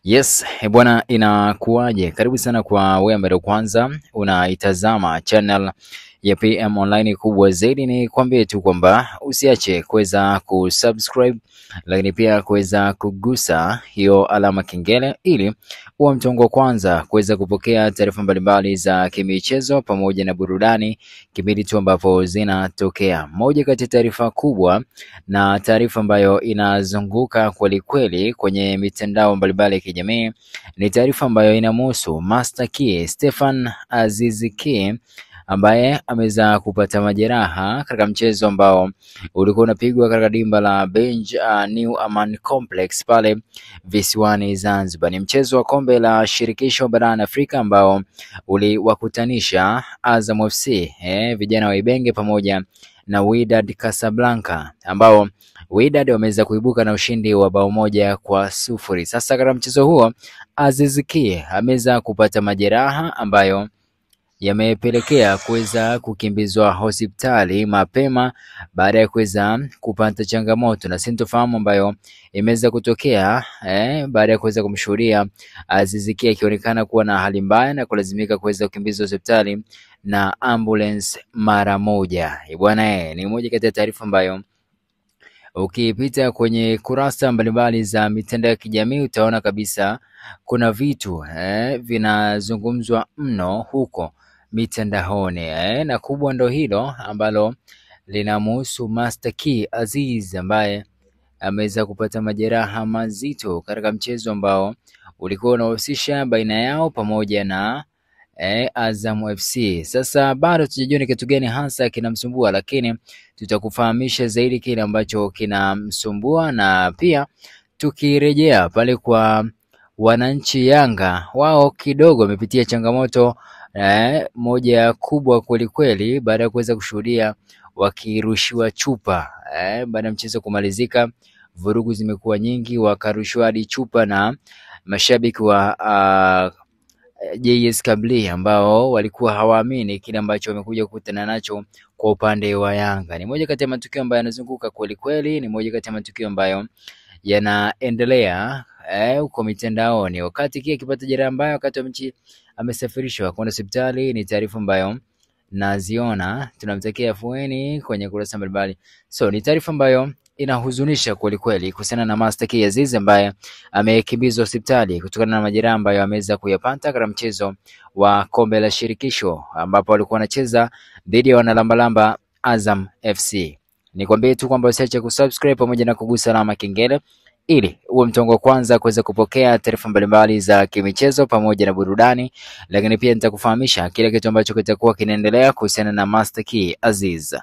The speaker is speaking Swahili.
Yes, bwana inakuaje? Karibu sana kwa wewe ambaye kwanza unaitazama channel ya PM Online. Kubwa zaidi ni kwambie tu kwamba usiache kuweza kusubscribe, lakini pia kuweza kugusa hiyo alama kengele ili uwe mtu wa kwanza kuweza kupokea taarifa mbalimbali za kimichezo pamoja na burudani kipindi tu ambapo zinatokea. Moja kati ya taarifa kubwa na taarifa ambayo inazunguka kweli kweli kwenye mitandao mbalimbali ya kijamii ni taarifa ambayo inamhusu Master Key Stephen Aziz Ki ambaye ameweza kupata majeraha katika mchezo ambao ulikuwa unapigwa katika dimba la New Aman Complex pale visiwani Zanzibar. Ni mchezo wa kombe la shirikisho barani Afrika ambao uliwakutanisha Azam FC vijana wa Ibenge pamoja na Wydad Casablanca ambao Wydad wameweza kuibuka na ushindi wa bao 1-0. Sasa katika mchezo huo Aziz Ki ameweza kupata majeraha ambayo yamepelekea kuweza kukimbizwa hospitali mapema baada ya kuweza kupata changamoto na sintofahamu ambayo imeweza kutokea baada ya kuweza kumshuhudia Aziz Ki akionekana kuwa na hali mbaya na kulazimika kuweza kukimbizwa hospitali na ambulance mara moja. Bwana ni moja kati ya taarifa ambayo ukipita kwenye kurasa mbalimbali za mitandao ya kijamii utaona kabisa kuna vitu vinazungumzwa mno huko mitandaoni na kubwa ndo hilo ambalo linamhusu Master Key Aziz ambaye ameweza kupata majeraha mazito katika mchezo ambao ulikuwa unahusisha baina yao pamoja na Azam FC. Sasa bado tujajua ni kitu gani hasa kinamsumbua, lakini tutakufahamisha zaidi kile ambacho kinamsumbua, na pia tukirejea pale kwa wananchi Yanga, wao kidogo wamepitia changamoto moja kubwa kweli kweli baada ya kuweza kushuhudia wakirushiwa chupa baada ya mchezo kumalizika. Vurugu zimekuwa nyingi, wakarushiwa hadi chupa na mashabiki wa JS Kabylie ambao walikuwa hawaamini kile ambacho wamekuja kukutana nacho kwa upande wa Yanga. Ni moja kati ya matukio ambayo yanazunguka kweli kweli, ni moja kati ya matukio ambayo yanaendelea huko mitandaoni. Wakati Ki akipata jeraha mbaya wakati wa mechi amesafirishwa kwenda hospitali, ni taarifa ambayo naziona tunamtakia afueni kwenye kurasa mbalimbali. So ni taarifa ambayo inahuzunisha kweli kweli kuhusiana na Master Key Aziz ambaye amekimbizwa hospitali kutokana na majeraha ambayo ameweza kuyapata katika mchezo wa kombe la shirikisho ambapo walikuwa wanacheza dhidi ya wanalambalamba Azam FC. Nikwambie tu kwamba usiache kusubscribe pamoja na kugusa alama kengele ili uwe mtu wa kwanza kuweza kupokea taarifa mbalimbali za kimichezo pamoja na burudani, lakini pia nitakufahamisha kile kitu ambacho kitakuwa kinaendelea kuhusiana na Master Key Aziz.